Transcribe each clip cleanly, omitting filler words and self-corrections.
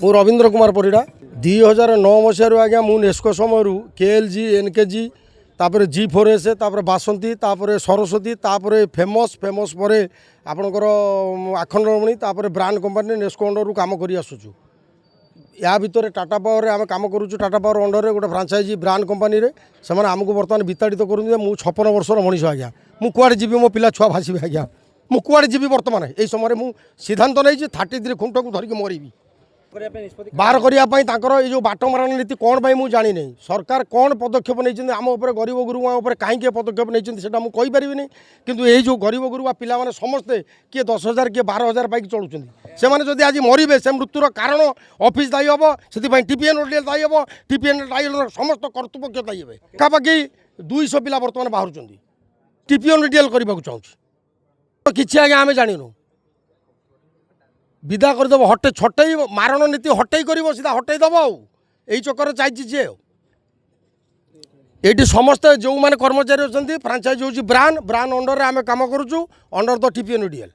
मु रवींद्र कुमार परिड़ा 2009 मसीह आज्ञा मु नेस्को समय केएलजी एनकेजी तापर G4S तापर बासंती तापर सरस्वती तापर फेमस फेमस पर आपणकर आखंडमणि तापर ब्रांड कंपनी नेस्को अंडर काम कर आसुचु या भितर टाटा पावर आम कम करुँ टाटा पावर अंडर गोटे फ्रांचाइज ब्रांड कंपनी से आमको बर्तमान विताड़ित करूँ मुझे 56 वर्षर मनीष आज्ञा मुझे जी मो पिला छुआ भाषी आज्ञा मुझे जी बर्तमान यही समय मुझे सिद्धांत नहीं 33 खुंट को धरिक मरबी बाहर करने जो बाट मारण नीति कौन पाई मुझे जानी नहीं सरकार कौन पदक्षेप नहीं आम गरीब गुरुआ कहीं पदक्षेप नहीं मुझे कहीपरि किंतु यही जो गरीब गुरुआ पिला माने समस्ते किए 10,000 किए 12,000 पाई चलुँच से मैंने आज मरबे से मृत्युर कारण ऑफिस दायी हम से टीपीएन ओडीएल दायी हम टीपीएन दायी समस्त कर्तृपक्ष दायी हे पाखापाखि 200 पिला बर्तमान बाहर टीपीएन ओडीएल करने को चाहूँ कि आज्ञा आम जानू विदा करदेव हटे छटई मारण नीति हटई कर सीधा हटई दब आई चक्कर चाहिए ये समस्ते जो मैंने कर्मचारी अच्छा फ्रांचाइज हूँ ब्रांड ब्रांड अंडर आम कम करुचु अंडर द टीपीएन ओडीएल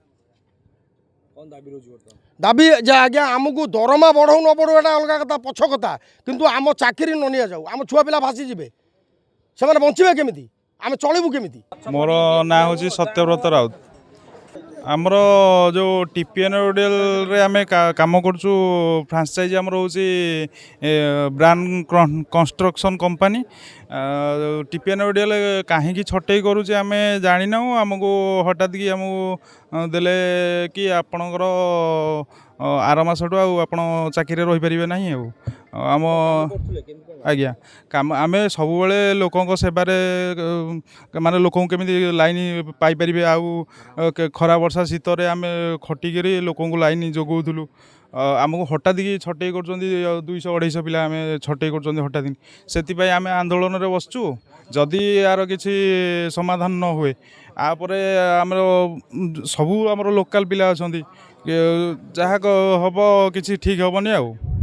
दाबी जे आज्ञा आमको दरमा बढ़ाऊ न बढ़ू एटा अलग कथा पछ कथा किंतु आम चाकरी न नि जाऊ आम छुआ पिला भासी जीवे से बचे केमी आम चलू केमी। मोर ना हूँ सत्यव्रत राउत आमर जो टीपीएन ओडीएल रे आमे काम करछु फ्रांचाइज आमर होची brand construction company TPN ODL कहीं छटई करूचे आमे जानी ना आमको हठात कि आमको देले कि आपणकर आर मासटू आपण चाकरी रही पारे ना आम आज्ञा काम आम सब लोकों सेवार माने लोक केमी लाइन पाइपर आउ खरा वर्षा शीतर आम खटिक लोक लाइन जोगौलु आमको हठात कि छटई कर 200-250 पिला आम छटई कर हठात से आम आंदोलन में बसचु जदि यार किसी समाधान न हुए आपर आमर सबू आमर लोकल पिला अच्छा जहाँ हम किसी ठीक हेनी।